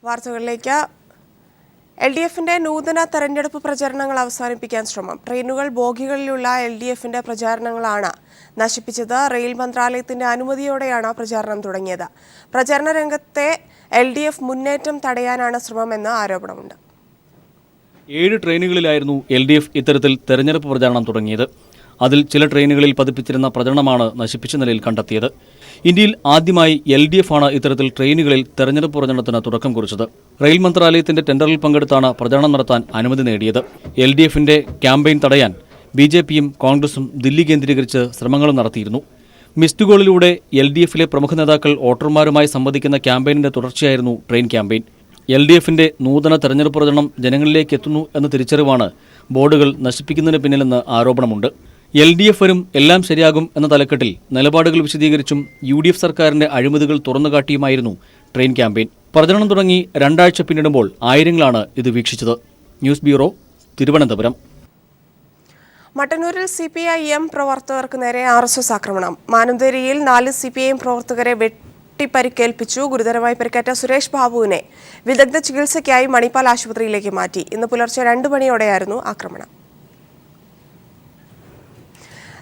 വാർത്തകളിലേക്ക് LDFന്റെ നൂതന തെരഞ്ഞെടുപ്പ് പ്രചാരണങ്ങൾ അവസാനിപ്പിക്കാൻ ശ്രമം. ട്രെയിനുകൾ ബോഗികളിലുള്ള LDFന്റെ പ്രചാരണങ്ങളാണ് നശിപ്പിച്ചത്. റെയിൽ മന്ത്രാലയത്തിന്റെ അനുമതിയോടെയാണ് പ്രചാരണം തുടങ്ങിയത്. പ്രചാരണ രംഗത്തെ LDF മുന്നേറ്റം തടയാനാണ് ശ്രമമെന്ന് ആരോപണമുണ്ട്. 7 ട്രെയിനുകളിലായിരുന്നു LDF ഇത്തരത്തിൽ തെരഞ്ഞെടുപ്പ് പ്രചാരണം തുടങ്ങിയത്. അതിൽ ചില ട്രെയിനുകളിൽ പതിപ്പിച്ചിരുന്ന പ്രചരണമാണ് നശിപ്പിച്ച നിലയിൽ കണ്ടെത്തിയത്. ഇന്ത്യയിൽ ആദ്യമായി LDF ആണ് ഇത്തരത്തിൽ ട്രെയിനുകളിൽ തെരഞ്ഞെടുപ്പ് പ്രചരണത്തിന് തുടക്കം കുറിച്ചത്. റെയിൽ മന്ത്രാലയത്തിന്റെ ടെൻഡറിൽ പങ്കെടുത്താണ് പ്രചരണം നടത്താൻ അനുമതി നേടിയത്. LDFന്റെ ക്യാമ്പയിൻ തടയാൻ BJPയും കോൺഗ്രസും ദില്ലി കേന്ദ്രീകരിച്ച് ശ്രമങ്ങളും നടത്തിയിരുന്നു. മിസ്ഡ് കോളിലൂടെ LDFലെ പ്രമുഖ നേതാക്കൾ വോട്ടർമാരുമായി സംവദിക്കുന്ന ക്യാമ്പയിനിന്റെ തുടർച്ചയായിരുന്നു ട്രെയിൻ ക്യാമ്പയിൻ. LDFന്റെ നൂതന തെരഞ്ഞെടുപ്പ് പ്രചരണം ജനങ്ങളിലേക്ക് എത്തുന്നു എന്ന തിരിച്ചറിവാണ് ബോർഡുകൾ നശിപ്പിക്കുന്നതിന് പിന്നിലെന്ന് ആരോപണമുണ്ട്. LDF വരും എല്ലാം ശരിയാകും എന്ന തലക്കെട്ടിൽ നിലപാടുകൾ വിശദീകരിച്ചും UDF സർക്കാരിന്റെ അഴിമതികൾ തുറന്നുകാട്ടിയുമായിരുന്നു ട്രെയിൻ ക്യാമ്പയിൻ. പ്രചരണം തുടങ്ങി 2 ആഴ്ച പിന്നിടുമ്പോൾ ആയിരങ്ങളാണ് ഇത് വീക്ഷിച്ചത്. News bureau, Thiruvananthapuram. മട്ടന്നൂരിൽ CPIM പ്രവർത്തകർക്ക് നേരെ RSS ആക്രമണം. മാനന്തേരിയിൽ 4 CPIM പ്രവർത്തകരെ വെട്ടിപ്പരിക്കേൽപ്പിച്ചു. ഗുരുതരമായി പരിക്കേറ്റ സുരേഷ് ബാബുവിനെ വിദഗ്ധ ചികിത്സയ്ക്കായി മണിപ്പാൽ ആശുപത്രിയിലേക്ക് മാറ്റി. ഇന്ന് പുലർച്ചെ 2 മണിയോടെയായിരുന്നു ആക്രമണം.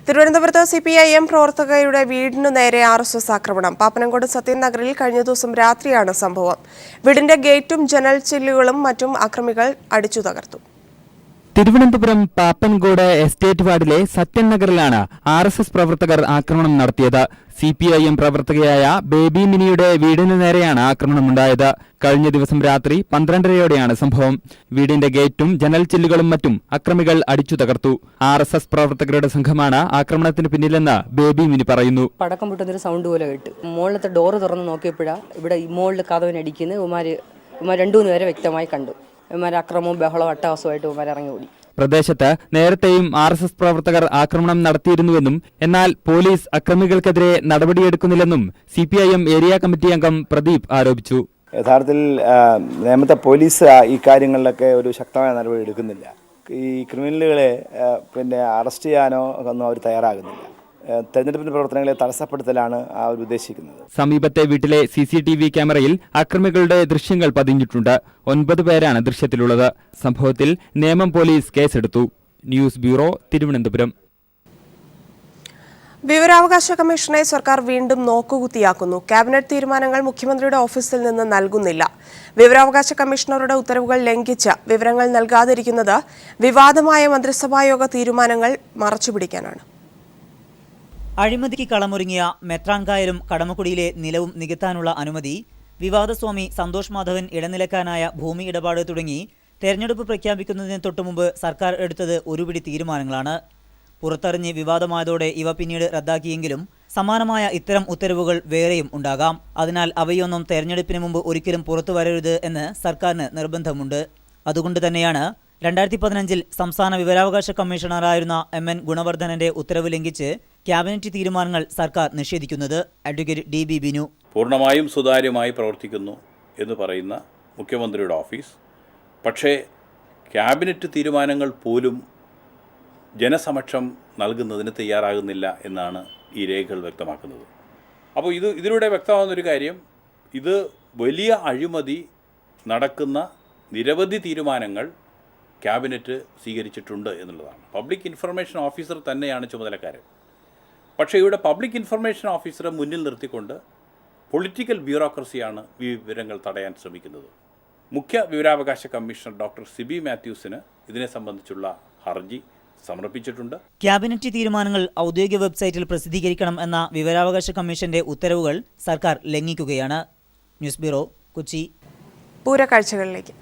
തിരുവനന്തപുരത്ത് CPIM പ്രവർത്തകയുടെ വീടിനു നേരെ RSS ആക്രമണം. പാപ്പനംകോട് സത്യൻ നഗറിൽ കഴിഞ്ഞ ദിവസം രാത്രിയാണ് സംഭവം. വീടിന്റെ ഗേറ്റും ജനൽ ചില്ലുകളും മറ്റും അക്രമികൾ അടിച്ചു തകർത്തു. തിരുവനന്തപുരം പാപ്പൻകോട് എസ്റ്റേറ്റ് വാർഡിലെ സത്യൻ നഗറിലാണ് RSS പ്രവർത്തകർ ആക്രമണം നടത്തിയത്. CPIM പ്രവർത്തകയായ ബേബി മിനിയുടെ വീടിന് നേരെയാണ് ആക്രമണമുണ്ടായത്. കഴിഞ്ഞ ദിവസം രാത്രി 12:30യോടെയാണ് സംഭവം. വീടിന്റെ ഗേറ്റും ജനൽ ചില്ലുകളും മറ്റും അക്രമികൾ അടിച്ചു തകർത്തു. RSS പ്രവർത്തകരുടെ സംഘമാണ് ആക്രമണത്തിന് പിന്നിലെന്ന് ബേബി മിനി പറയുന്നു. പടക്കം പൊട്ടുന്നൊരു സൗണ്ട് പോലെ കേട്ടു. മുകളിലത്തെ ഡോറ് തുറന്ന് നോക്കിയപ്പോഴാണ് ഇവിടെ മുകളിൽ കതവിനടിക്കുന്നത്. ഉമാർ 2-3 പേരെ വ്യക്തമായി കണ്ടു. ഉമാർ അക്രമവും ബഹളവും അട്ടഹാസമായിട്ട് ഉമാർ ഇറങ്ങി ഓടി. പ്രദേശത്ത് നേരത്തെയും RSS പ്രവർത്തകർ ആക്രമണം നടത്തിയിരുന്നുവെന്നും എന്നാൽ പോലീസ് അക്രമികൾക്കെതിരെ നടപടിയെടുക്കുന്നില്ലെന്നും CPIM ഏരിയ കമ്മിറ്റി അംഗം പ്രദീപ് ആരോപിച്ചു. യഥാർത്ഥത്തിൽ നേമത്തെ പോലീസ് ഈ കാര്യങ്ങളിലൊക്കെ ഒരു ശക്തമായ നടപടി എടുക്കുന്നില്ല. ഈ ക്രിമിനലുകളെ അറസ്റ്റ് ചെയ്യാനോ ഒന്നും അവർ തയ്യാറാകുന്നില്ല. തെരഞ്ഞെടുപ്പിന്റെ പ്രവർത്തനങ്ങളെ തടസ്സപ്പെടുത്തലാണ് അവർ ഉദ്ദേശിക്കുന്നത്. സമീപത്തെ വീട്ടിലെ CCTV ക്യാമറയിൽ അക്രമികളുടെ ദൃശ്യങ്ങൾ പതിഞ്ഞിട്ടുണ്ട്. 9 പേരാണ് ദൃശ്യത്തിലുള്ളത്. സംഭവത്തിൽ നേമം പോലീസ് കേസെടുത്തു. News bureau, Thiruvananthapuram. വിവരാവകാശ കമ്മീഷനെ സർക്കാർ വീണ്ടും നോക്കുകുത്തിയാക്കുന്നു. ക്യാബിനറ്റ് തീരുമാനങ്ങൾ മുഖ്യമന്ത്രിയുടെ ഓഫീസിൽ നിന്ന് നൽകുന്നില്ല. വിവരാവകാശ കമ്മീഷണറുടെ ഉത്തരവുകൾ ലംഘിച്ച് വിവരങ്ങൾ നൽകാതിരിക്കുന്നത് വിവാദമായ മന്ത്രിസഭായോഗ തീരുമാനങ്ങൾ മറച്ചുപിടിക്കാനാണ്. അഴിമതിക്ക് കളമൊരുങ്ങിയ മെത്രാൻകായലും കടമക്കുടിയിലെ നിലവും നികത്താനുള്ള അനുമതി, വിവാദസ്വാമി സന്തോഷ് മാധവൻ ഇടനിലക്കാരനായ ഭൂമി ഇടപാട് തുടങ്ങി തെരഞ്ഞെടുപ്പ് പ്രഖ്യാപിക്കുന്നതിന് തൊട്ടുമുമ്പ് സർക്കാർ എടുത്തത് ഒരുപിടി തീരുമാനങ്ങളാണ്. പുറത്തറിഞ്ഞ് വിവാദമായതോടെ ഇവ പിന്നീട് റദ്ദാക്കിയെങ്കിലും സമാനമായ ഇത്തരം ഉത്തരവുകൾ വേറെയും ഉണ്ടാകാം. അതിനാൽ അവയൊന്നും തെരഞ്ഞെടുപ്പിന് മുമ്പ് ഒരിക്കലും പുറത്തു വരരുത് എന്ന് സർക്കാരിന് നിർബന്ധമുണ്ട്. അതുകൊണ്ട് തന്നെയാണ് 2015 സംസ്ഥാന വിവരാവകാശ കമ്മീഷണറായിരുന്ന MN ഗുണവർദ്ധനന്റെ ഉത്തരവ് ലംഘിച്ച് ക്യാബിനറ്റ് തീരുമാനങ്ങൾ സർക്കാർ നിഷേധിക്കുന്നത്. Advocate DB Binu. പൂർണ്ണമായും സുതാര്യമായി പ്രവർത്തിക്കുന്നു എന്ന് പറയുന്ന മുഖ്യമന്ത്രിയുടെ ഓഫീസ്, പക്ഷേ ക്യാബിനറ്റ് തീരുമാനങ്ങൾ പോലും ജനസമക്ഷം നൽകുന്നതിന് തയ്യാറാകുന്നില്ല എന്നാണ് ഈ രേഖകൾ വ്യക്തമാക്കുന്നത്. അപ്പോൾ ഇതിലൂടെ വ്യക്തമാകുന്നൊരു കാര്യം, ഇത് വലിയ അഴിമതി നടക്കുന്ന നിരവധി തീരുമാനങ്ങൾ ക്യാബിനറ്റ് സ്വീകരിച്ചിട്ടുണ്ട് എന്നുള്ളതാണ്. പബ്ലിക് ഇൻഫർമേഷൻ ഓഫീസർ തന്നെയാണ് ചുമതലക്കാരൻ. പക്ഷേ ഇവിടെ പബ്ലിക് ഇൻഫർമേഷൻ ഓഫീസറെ മുന്നിൽ നിർത്തിക്കൊണ്ട് പൊളിറ്റിക്കൽ ബ്യൂറോക്രസിയാണ് ഈ വിവരങ്ങൾ തടയാൻ ശ്രമിക്കുന്നത്. മുഖ്യ വിവരാവകാശ കമ്മീഷണർ ഡോക്ടർ സിബി മാത്യൂസിന് ഇതിനെ സംബന്ധിച്ചുള്ള ഹർജി സമർപ്പിച്ചിട്ടുണ്ട്. ക്യാബിനറ്റ് തീരുമാനങ്ങൾ ഔദ്യോഗിക വെബ്സൈറ്റിൽ പ്രസിദ്ധീകരിക്കണം എന്ന വിവരാവകാശ കമ്മീഷന്റെ ഉത്തരവുകൾ സർക്കാർ ലംഘിക്കുകയാണ്. News bureau, Kochi. പൂരക്കാഴ്ചകളിലേക്ക്.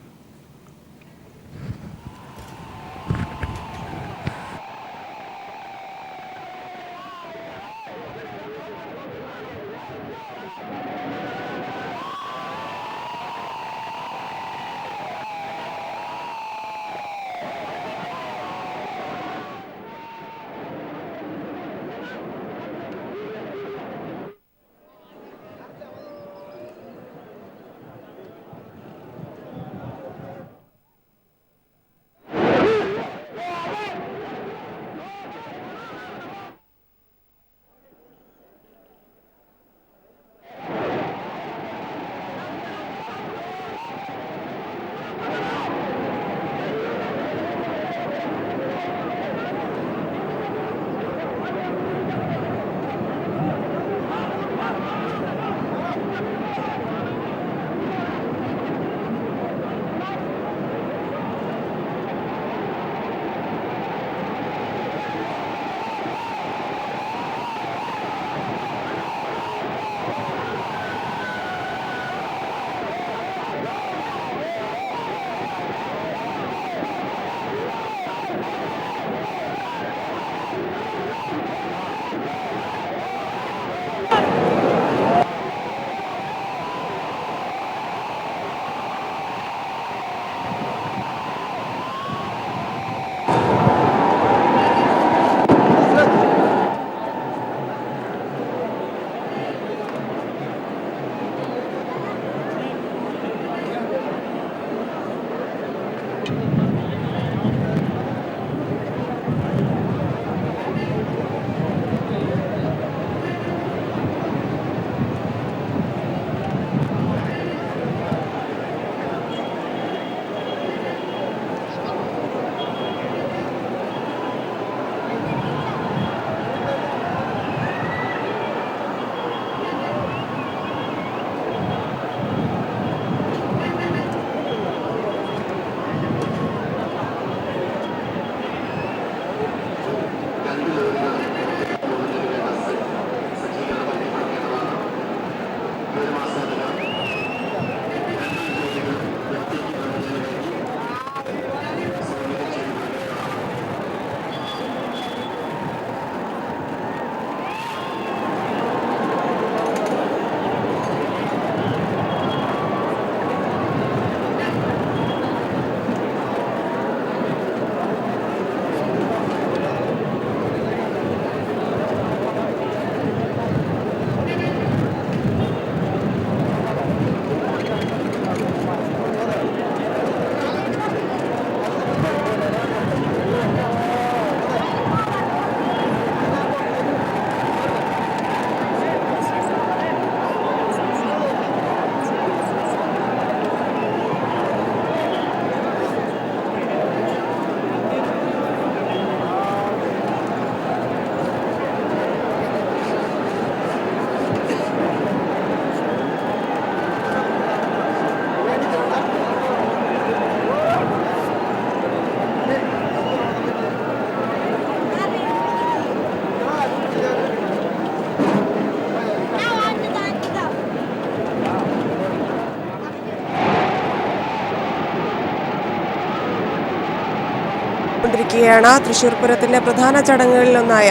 നടന്നുകൊണ്ടിരിക്കുകയാണ്. തൃശൂർ പൂരത്തിന്റെ പ്രധാന ചടങ്ങുകളിലൊന്നായ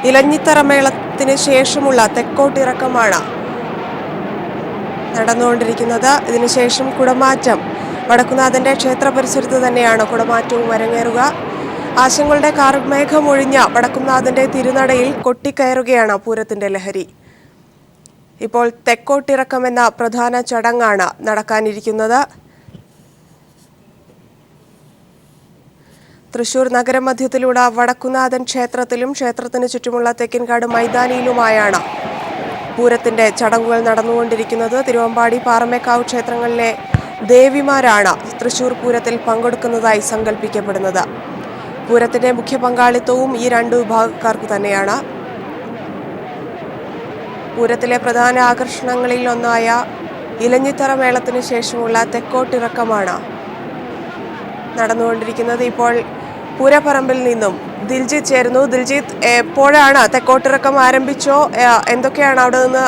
ഇലഞ്ഞിത്തറ മേളത്തിന് ശേഷമുള്ള തെക്കോട്ടിറക്കമാണ് നടന്നുകൊണ്ടിരിക്കുന്നത്. ഇതിനുശേഷം കുടമാറ്റം, വടക്കുന്നാഥന്റെ ക്ഷേത്ര പരിസരത്ത് തന്നെയാണ് കുടമാറ്റവും അരങ്ങേറുക. ആശങ്ങളുടെ കാർമേഘമൊഴിഞ്ഞ വടക്കുന്നാഥന്റെ തിരുനടയിൽ കൊട്ടിക്കയറുകയാണ് പൂരത്തിന്റെ ലഹരി. ഇപ്പോൾ തെക്കോട്ടിറക്കം എന്ന പ്രധാന ചടങ്ങാണ് നടക്കാനിരിക്കുന്നത്. തൃശൂർ നഗരമധ്യത്തിലൂടെ വടക്കുന്നാഥൻ ക്ഷേത്രത്തിലും ക്ഷേത്രത്തിന് ചുറ്റുമുള്ള തെക്കിൻകാട് മൈതാനിയിലുമായാണ് പൂരത്തിന്റെ ചടങ്ങുകൾ നടന്നുകൊണ്ടിരിക്കുന്നത്. തിരുവമ്പാടി, പാറമേക്കാവ് ക്ഷേത്രങ്ങളിലെ ദേവിമാരാണ് തൃശൂർ പൂരത്തിൽ പങ്കെടുക്കുന്നതായി സങ്കല്പിക്കപ്പെടുന്നത്. പൂരത്തിന്റെ മുഖ്യ പങ്കാളിത്തവും ഈ രണ്ടു വിഭാഗക്കാർക്ക് തന്നെയാണ്. പൂരത്തിലെ പ്രധാന ആകർഷണങ്ങളിൽ ഒന്നായ ഇലഞ്ഞിത്തറ മേളത്തിന് ശേഷമുള്ള തെക്കോട്ടിറക്കമാണ് നടന്നുകൊണ്ടിരിക്കുന്നത്. ഇപ്പോൾ പൂരപ്പറമ്പിൽ നിന്നും ദിൽജിത്ത് ചേരുന്നു. ദിൽജിത്ത്, എപ്പോഴാണ് തെക്കോട്ടിറക്കം ആരംഭിച്ചോ? എന്തൊക്കെയാണ് അവിടെ നിന്ന്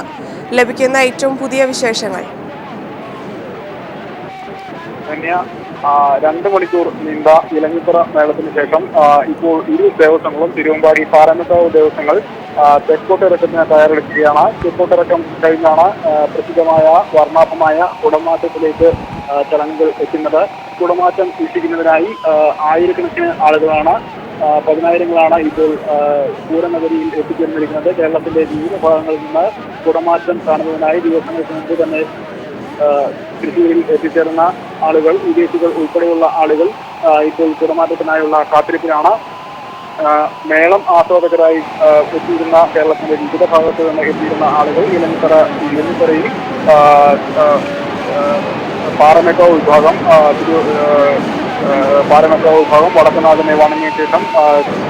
ലഭിക്കുന്ന ഏറ്റവും പുതിയ വിശേഷങ്ങൾ? 2 മണിക്കൂർ നീണ്ട ഇലഞ്ഞിത്തറ മേളത്തിന് ശേഷം ഇപ്പോൾ ഇരു ദേവസ്വങ്ങളും തിരുവമ്പാടി, പാറമേക്കാവ് ദേവസ്വങ്ങൾ തെക്കോട്ടിറക്കത്തിന് തയ്യാറെടുക്കുകയാണ്. തെക്കോട്ടിറക്കം കഴിഞ്ഞാണ് പ്രസിദ്ധമായ വർണ്ണാഭമായ കുടമാറ്റത്തിലേക്ക് ചടങ്ങുകൾ എത്തുന്നത്. കുടമാറ്റം വീക്ഷിക്കുന്നതിനായി ആയിരക്കണക്കിന് ആളുകളാണ്, പതിനായിരങ്ങളാണ് ഇപ്പോൾ പൂരനഗരിയിൽ എത്തിച്ചേർന്നിരിക്കുന്നത്. കേരളത്തിന്റെ വിവിധ ഭാഗങ്ങളിൽ നിന്ന് കുടമാറ്റം കാണുന്നതിനായി ദിവസങ്ങൾക്ക് മുമ്പ് തന്നെ തൃശ്ശൂരിൽ എത്തിച്ചേർന്ന ആളുകൾ, വിദേശികൾ ഉൾപ്പെടെയുള്ള ആളുകൾ ഇപ്പോൾ കുടമാറ്റത്തിനായുള്ള കാത്തിരിപ്പിലാണ്. മേളം ആസ്വാദകരായി എത്തിയിരുന്ന കേരളത്തിന്റെ വിവിധ ഭാഗത്ത് നിന്ന് എത്തിയിരുന്ന ആളുകൾ ഇലഞ്ഞിത്തറയിൽ പാറമേക്കാവ് വിഭാഗം വടക്കുന്നാഥനെ വണങ്ങിയ ശേഷം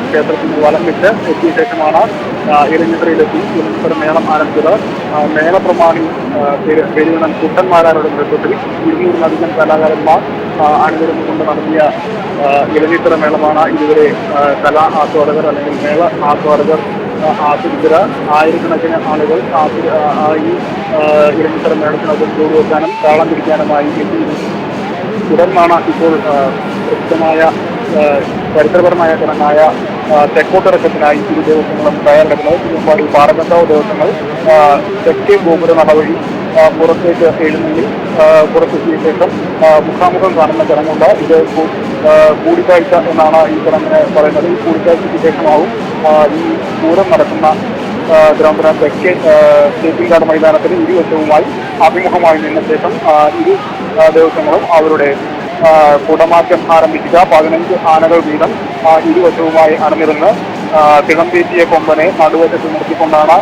ക്ഷേത്രത്തിന് വലം വെച്ച് എത്തിയ ശേഷമാണ് ഇലഞ്ഞിത്തറയിലെത്തി ഇലഞ്ഞിത്തറ മേളം ആരംഭിച്ചത്. മേളപ്രമാണി പെരുവനം കുട്ടന്മാരാരുടെ നേതൃത്വത്തിൽ 200-ലധികം കലാകാരന്മാർ അണിനിരന്നുകൊണ്ട് നടത്തിയ ഇലഞ്ഞിത്തറ മേളമാണ് ഇതുവരെ കലാ ആസ്വാദകർ അല്ലെങ്കിൽ മേള ആസ്വാദകർ ആസ്വദിച്ചത്. ആയിരക്കണക്കിന് ആളുകൾ ഈ ഇലഞ്ഞിത്തറ മേളത്തിനകത്ത് കൂടുവെക്കാനും താളം പിടിക്കാനുമായി എത്തിയിരുന്നു. തുടർന്നാണ് ഇപ്പോൾ പ്രസിദ്ധമായ ചരിത്രപരമായ ചടങ്ങായ തെക്കോട്ടിറക്കത്തിനായി ഇരു ദേവസ്വങ്ങളും തയ്യാറെടുക്കുന്നത്. തിരുവമ്പാടി, പാറമേക്കാവ് ദേവസ്വങ്ങൾ തെക്കേ ഗോപുര നട വഴി പുറത്തേക്ക് എഴുന്നള്ളി പുറത്തെത്തിയ ശേഷം മുഖാമുഖം കാണുന്ന ചടങ്ങുണ്ട്. ഇത് കൂടിക്കാഴ്ച എന്നാണ് ഈ ചടങ്ങിന് പറയുന്നത്. ഈ കൂടിക്കാഴ്ചയ്ക്ക് ശേഷമാവും ഈ പൂരം നടക്കുന്ന തിരുവനന്തപുരം തെക്കേ തേക്കിൻകാട് മൈതാനത്തിന് ഇരുവശവുമായി അഭിമുഖമായി നിന്ന ശേഷം ഇരു ദേവസ്വങ്ങളും അവരുടെ കുടമാറ്റം ആരംഭിക്കുക. 15 ആനകൾ വീതം ഇരുവശവുമായി അണിനിരന്ന് തിളമ്പേറ്റിയ കൊമ്പനെ നടുവശത്ത് നിർത്തിക്കൊണ്ടാണ്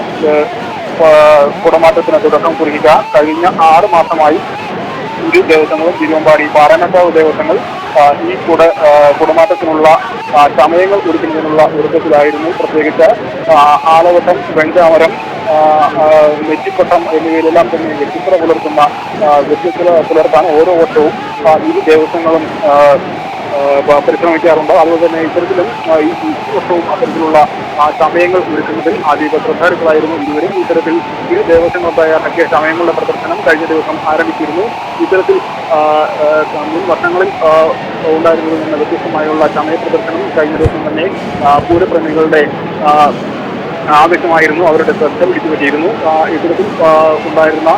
കുടമാറ്റത്തിന് തുടക്കം കുറിക്കുക. കഴിഞ്ഞ 6 മാസമായി ഇരു ദേവസ്വങ്ങളും തിരുവമ്പാടി, പാറമേക്കാവ് ദേവസ്വങ്ങൾ ഈ കുടമാറ്റത്തിനുള്ള സമയങ്ങൾ ഒരുക്കുന്നതിനുള്ള ഒരുക്കത്തിലായിരുന്നു. പ്രത്യേകിച്ച് ആലവട്ടം, വെഞ്ചാമരം, നെറ്റിപ്പട്ടം എന്നിവയിലെല്ലാം തന്നെ വ്യത്യസ്തത പുലർത്താൻ ഓരോ വർഷവും ഇരു ദേവസ്വങ്ങളും പരിശ്രമിക്കാറുണ്ട്. അതുപോലെ തന്നെ ഇത്തരത്തിലും ഈ വർഷവും അത്തരത്തിലുള്ള സമയങ്ങൾ ഒരുക്കുന്നതിൽ അതീവ ശ്രദ്ധാലുക്കളായിരുന്നു ഇരുവരും. ഇത്തരത്തിൽ ഇരു ദേവസ്വങ്ങൾ തയ്യാറാക്കിയ സമയങ്ങളുടെ പ്രദർശനം കഴിഞ്ഞ ദിവസം ആരംഭിച്ചിരുന്നു. ഇത്തരത്തിൽ മുൻ വർഷങ്ങളിൽ ഉണ്ടായിരുന്നതിൽ നിന്ന് വ്യത്യസ്തമായുള്ള സമയ പ്രദർശനം കഴിഞ്ഞ ദിവസം തന്നെ പൂരപ്രേമികളുടെ ആവശ്യമായിരുന്നു, അവരുടെ ശ്രദ്ധ പിടിച്ചു പറ്റിയിരുന്നു. ഇത്തരത്തിൽ ഉണ്ടായിരുന്ന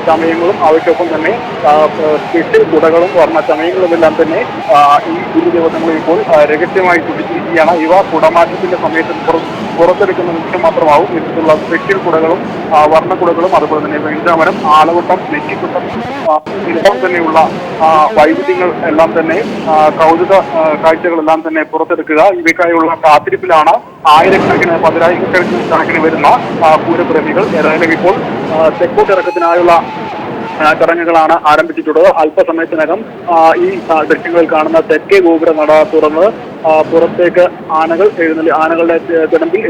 സമയങ്ങളും അവയ്ക്കൊപ്പം തന്നെ സ്പെഷ്യൽ കുടകളും വർണ്ണ സമയങ്ങളുമെല്ലാം തന്നെ ഈ ഇരു ദിവസങ്ങളും ഇപ്പോൾ രഹസ്യമായി സൂക്ഷിച്ചിരിക്കുകയാണ്. ഇവ കുടമാറ്റത്തിന്റെ സമയത്ത് പുറത്തെടുക്കുന്ന നിമിഷം മാത്രമാവും. ഇത്തരത്തിലുള്ള സ്പെഷ്യൽ കുടകളും വർണ്ണക്കുടകളും അതുപോലെ തന്നെ വെഞ്ചാമരം, ആലവട്ടം, നെറ്റിക്കുട്ടം എല്ലാം തന്നെയുള്ള വൈവിധ്യങ്ങൾ എല്ലാം തന്നെ കൗതുക കാഴ്ചകളെല്ലാം തന്നെ പുറത്തെടുക്കുക. ഇവയ്ക്കായുള്ള കാത്തിരിപ്പിലാണ് ആയിരക്കണക്കിന്, 10,000-കണക്കിന് വരുന്ന പൂരപ്രേമികൾ. ഏതായാലും ഇപ്പോൾ തെക്കോട്ടിറക്കത്തിനായുള്ള ചടങ്ങുകളാണ് ആരംഭിച്ചിട്ടുള്ളത്. അല്പസമയത്തിനകം ഈ ദൃശ്യങ്ങളിൽ കാണുന്ന തെക്കേ ഗോപുര നട തുറന്ന് പുറത്തേക്ക് ആനകൾ എഴുന്നള്ളി, ആനകളുടെ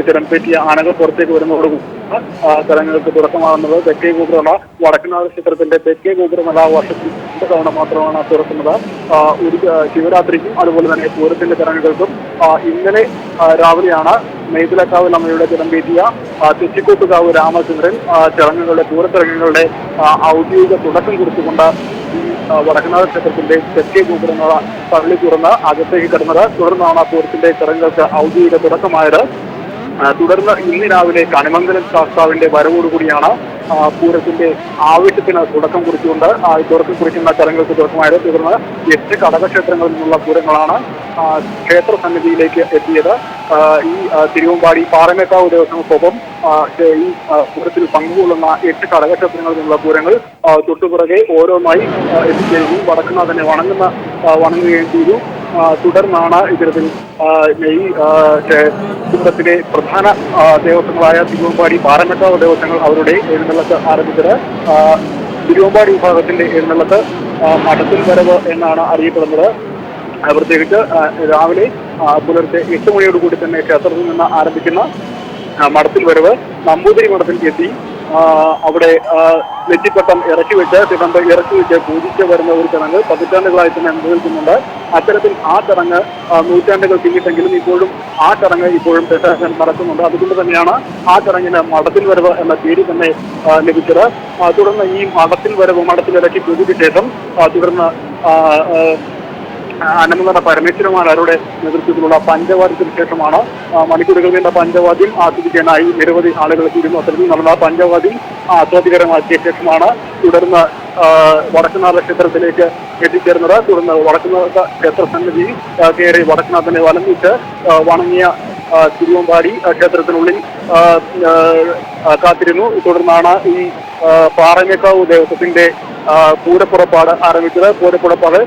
തിടമ്പേറ്റിയ ആനകൾ പുറത്തേക്ക് വരുന്നതോടുകൂടി ചടങ്ങുകൾക്ക് തുടക്കമാകുന്നത്. തെക്കേ ഗോപുരനട, വടക്കുന്നാഥ ക്ഷേത്രത്തിന്റെ തെക്കേ ഗോപുരനട വർഷത്തിൽ 2 തവണ മാത്രമാണ് തുറക്കുന്നത്. ഒരു ശിവരാത്രിക്കും അതുപോലെ തന്നെ പൂരത്തിന്റെ ചടങ്ങുകൾക്കും ഇന്നലെ രാവിലെയാണ് നെയ്തിലക്കാവ് അമ്മയുടെ തിടമ്പേറ്റിയ തെച്ചിക്കോട്ടുകാവ് രാമചന്ദ്രൻ ചടങ്ങുകളുടെ പൂരച്ചടങ്ങുകളുടെ ഔദ്യോഗിക തുടക്കം കുറിച്ചുകൊണ്ട് ഈ വടക്കനാഥ ക്ഷേത്രത്തിന്റെ തെക്കേ ഗോപുരം തള്ളി തുറന്ന് അകത്തേക്ക് കടന്നത്. തുടർന്നാണ് പൂരത്തിന്റെ ചടങ്ങുകൾക്ക് ഔദ്യോഗിക തുടക്കമായത്. തുടർന്ന് ഇന്ന് രാവിലെ കണിമംഗലം ശാസ്താവിന്റെ വരവോടുകൂടിയാണ് പൂരത്തിന്റെ ആവേശത്തിന് തുടക്കം കുറിച്ചുകൊണ്ട് തുടക്കം കുറിക്കുന്ന ചടങ്ങുകൾക്ക് തുടക്കമായത്. തുടർന്ന് 8 കടകക്ഷേത്രങ്ങളിൽ നിന്നുള്ള പൂരങ്ങളാണ് ക്ഷേത്ര സന്നിധിയിലേക്ക് എത്തിയത്. ഈ തിരുവമ്പാടി പാറമേക്കാവ് ദേവസ്വങ്ങൾക്കൊപ്പം ഈ പൂരത്തിൽ പങ്കുകൊള്ളുന്ന 8 കടകക്ഷേത്രങ്ങളിൽ നിന്നുള്ള പൂരങ്ങൾ തൊട്ടുപുറകെ ഓരോന്നായി എത്തിച്ചേരുകയും വടക്കുനാഥനെ വണങ്ങുകയും ചെയ്തു. തുടർന്നാണ് ഇത്തരത്തിൽ ഈ കുടുംബത്തിലെ പ്രധാന ദേവസ്വങ്ങളായ തിരുവമ്പാടി പാറമേക്കാവ് ദേവസ്വങ്ങൾ അവരുടെ എഴുന്നള്ളത്ത് ആരംഭിച്ചത്. തിരുവമ്പാടി വിഭാഗത്തിന്റെ എഴുന്നള്ളത്ത് മഠത്തിൽ വരവ് എന്നാണ് അറിയപ്പെടുന്നത്. പ്രത്യേകിച്ച് രാവിലെ പുലർച്ചെ 8 മണിയോടുകൂടി തന്നെ ക്ഷേത്രത്തിൽ നിന്ന് ആരംഭിക്കുന്ന മഠത്തിൽ വരവ് നമ്പൂതിരി മഠത്തിൽ എത്തി അവിടെ നെറ്റിപ്പട്ടം ഇറക്കി വെച്ച് പൂജിച്ച് വരുന്ന ഒരു ചടങ്ങ് പതിറ്റാണ്ടുകളായി തന്നെ നിലനിൽക്കുന്നുണ്ട്. അത്തരത്തിൽ ആ ചടങ്ങ് നൂറ്റാണ്ടുകൾ പിന്നിട്ടെങ്കിലും ഇപ്പോഴും ആ ചടങ്ങ് ഇപ്പോഴും നടക്കുന്നുണ്ട്. അതുകൊണ്ട് തന്നെയാണ് ആ ചടങ്ങിന് മഠത്തിൽ വരവ് എന്ന പേര് തന്നെ ലഭിച്ചത്. തുടർന്ന് ഈ മഠത്തിലിറക്കി പൂജിച്ച ശേഷം തുടർന്ന് അനന്തര പരമേശ്വരന്മാരുടെ നേതൃത്വത്തിലുള്ള പഞ്ചവാദ്യത്തിന് ശേഷമാണ് മണിക്കൂറുകൾ നീണ്ട പഞ്ചവാദ്യം ആസ്വദിക്കാനായി നിരവധി ആളുകൾ എത്തിയിരുന്നു. അത്തരത്തിൽ നടന്ന പഞ്ചവാദ്യം ആസ്വാദികരമാക്കിയ ശേഷമാണ് തുടർന്ന് വടക്കുനാഥ ക്ഷേത്രത്തിലേക്ക് എത്തിച്ചേർന്നത്. തുടർന്ന് വടക്കുനാഥ ക്ഷേത്ര സന്നിധി കയറി വടക്കുനാഥനെ വലംവെച്ച് വണങ്ങിയ തിരുവമ്പാടി ക്ഷേത്രത്തിനുള്ളിൽ കാത്തിരുന്നു. തുടർന്നാണ് ഈ പാറമേക്കാവ് ദേവസ്വത്തിന്റെ പൂരപ്പുറപ്പാട് ആരംഭിച്ചത്. പൂരപ്പുറപ്പാട്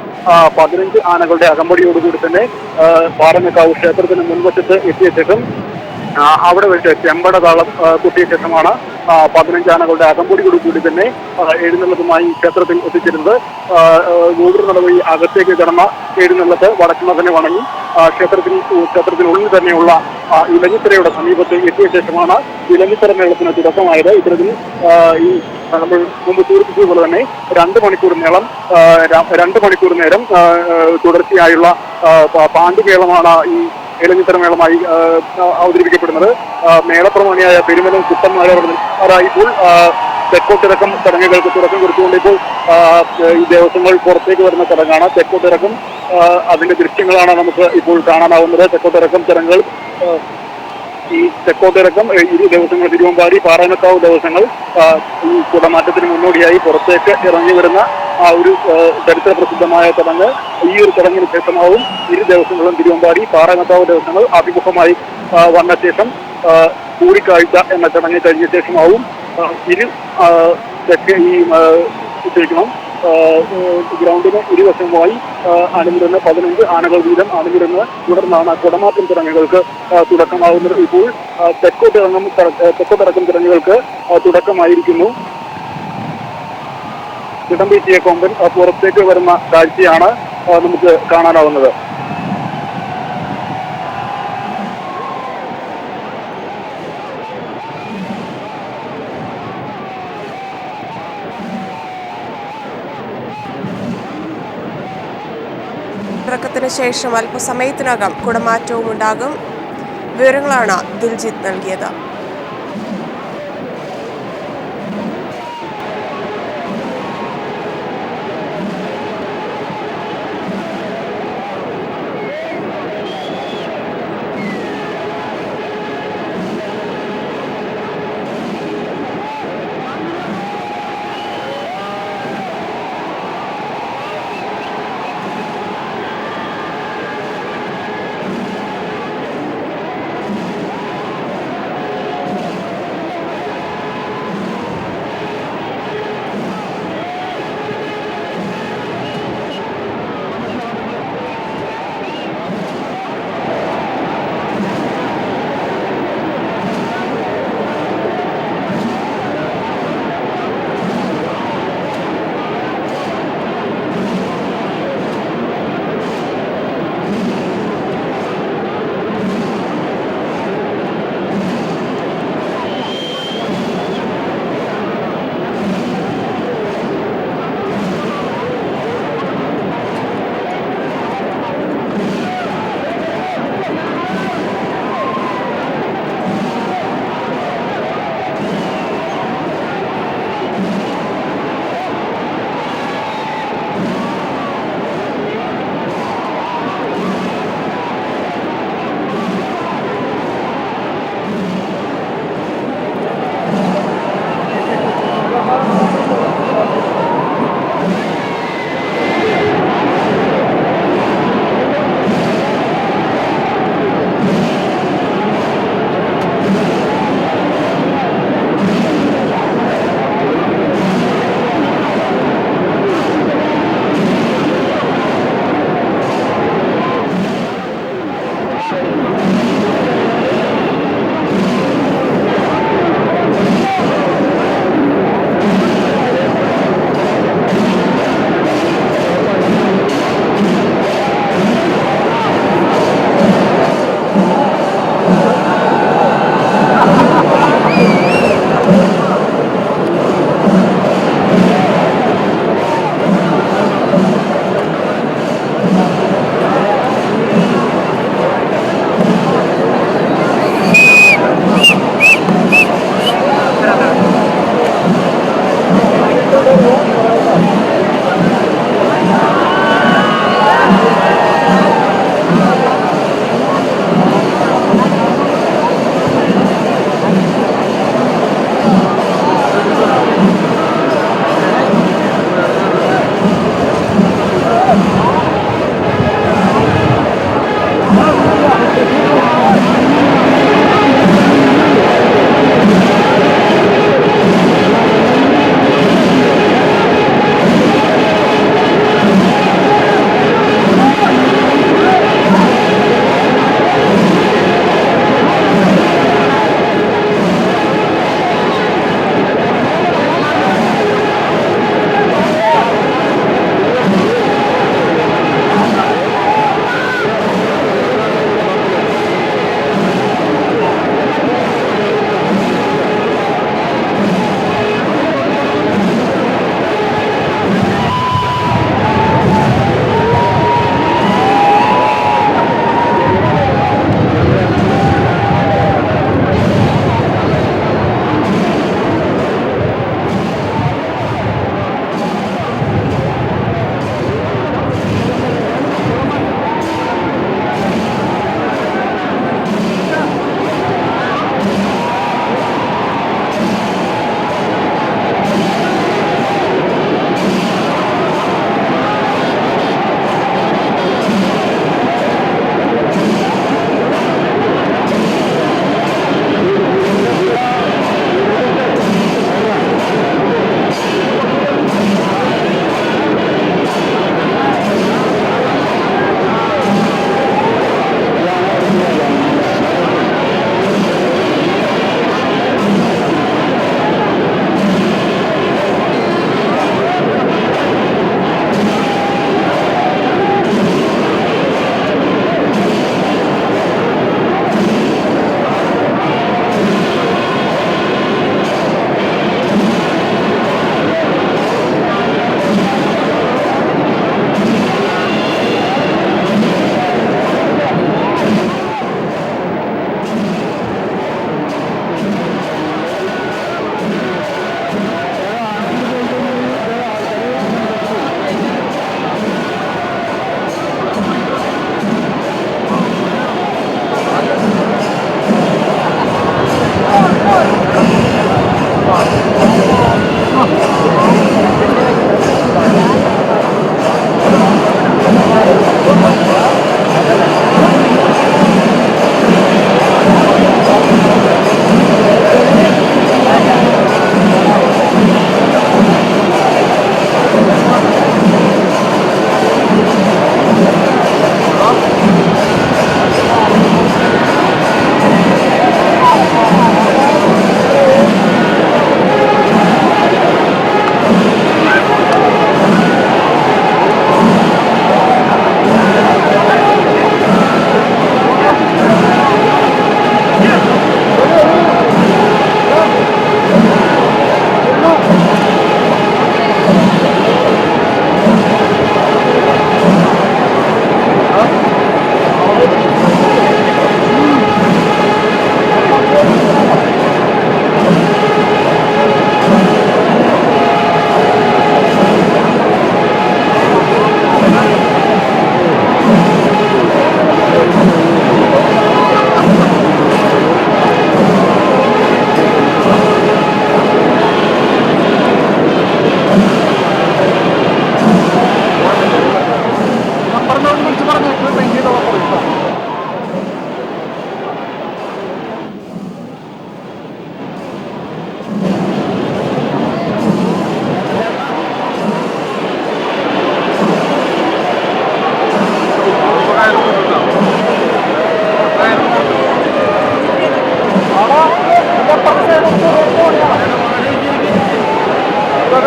15 ആനകളുടെ അകമ്പടിയോടുകൂടി തന്നെ പാറമേക്കാവ് ക്ഷേത്രത്തിന് മുൻവശത്ത് എത്തിയ ശേഷം അവിടെ വെച്ച് ചെമ്പട താളം കുട്ടിയ ശേഷമാണ് 15 ആനകളുടെ അകമ്പടിയോടുകൂടി തന്നെ എഴുന്നള്ളത്തുമായി ക്ഷേത്രത്തിൽ എത്തിച്ചിരുന്നത്. ഗോപുരനട വഴി അകത്തേക്ക് കടന്ന എഴുന്നള്ളത്ത് വടക്കുനാഥനെ വണങ്ങി ക്ഷേത്രത്തിനുള്ളിൽ തന്നെയുള്ള ഇലഞ്ഞിത്തറയുടെ സമീപത്ത് എത്തിയ ശേഷമാണ് ഇലഞ്ഞിത്തറ മേളത്തിന് തുടക്കമായത്. ഇത്തരത്തിൽ ഈ നമ്മൾ മുമ്പ് സൂചിപ്പിച്ചതുപോലെ തന്നെ 2 മണിക്കൂർ നേരം തുടർച്ചയായുള്ള പാണ്ഡുമേളമാണ് ഈ ഇലഞ്ഞിത്തറ മേളമായി അവതരിപ്പിക്കപ്പെടുന്നത്. മേളപ്രമാണിയായ പെരുമലം കുട്ടന്മാരായിപ്പോൾ തെക്കോട്ടിറക്കം ചടങ്ങുകൾക്ക് തുടക്കം കുറിച്ചുകൊണ്ട് ഇപ്പോൾ ഈ ദേവസ്വങ്ങൾ പുറത്തേക്ക് വരുന്ന ചടങ്ങാണ് തെക്കോട്ടിറക്കം. അതിന്റെ ദൃശ്യങ്ങളാണ് നമുക്ക് ഇപ്പോൾ കാണാനാവുന്നത്. തെക്കോട്ടിറക്കം ചടങ്ങുകൾ ഈ തെക്കോട്ടിറക്കം ഇരു ദേവസ്വങ്ങൾ തിരുവമ്പാടി പാറമേക്കാവ് ദേവസ്വങ്ങൾ ഈ കുടമാറ്റത്തിന് മുന്നോടിയായി പുറത്തേക്ക് ഇറങ്ങി വരുന്ന ഒരു ചരിത്ര പ്രസിദ്ധമായ ചടങ്ങ്. ഈ ഒരു ചടങ്ങിന് ശേഷമാവും ഇരു ദേവസ്വങ്ങളും തിരുവമ്പാടി പാറമേക്കാവ് ദേവസ്വങ്ങൾ അഭിമുഖമായി വന്ന ശേഷം കൂടിക്കാഴ്ച എന്ന ചടങ്ങ് കഴിഞ്ഞ ശേഷമാവും തെക്ക് ഈ ഉച്ചയ്ക്കണം ഗ്രൗണ്ടിന് ഇരുവശവുമായി അണിനിരന്ന് 15 ആനകൾ വീതം അണിനിരന്ന് തുടർന്നാണ് കുടമാറ്റം ചടങ്ങുകൾക്ക് തുടക്കമാകുന്നത്. ഇപ്പോൾ തെക്കോട്ടിറക്കം ചടങ്ങുകൾക്ക് തുടക്കമായിരിക്കുന്നു. ഇടം വീശിയ കൊമ്പൻ പുറത്തേക്ക് വരുന്ന കാഴ്ചയാണ് നമുക്ക് കാണാനാവുന്നത്. ഇറക്കത്തിന് ശേഷം അല്പസമയത്തിനകം കുടമാറ്റവും ഉണ്ടാകും. വിവരങ്ങളാണ് ദിൽജിത്ത് നൽകിയത്.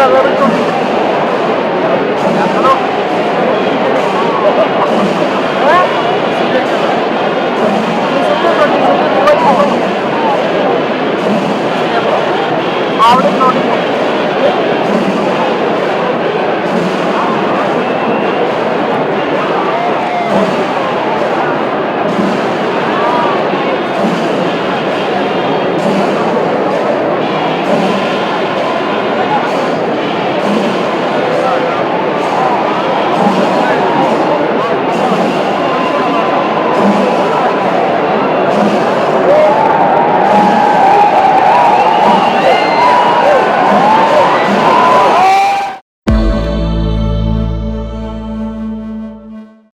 അതറിയിട്ടുണ്ട്.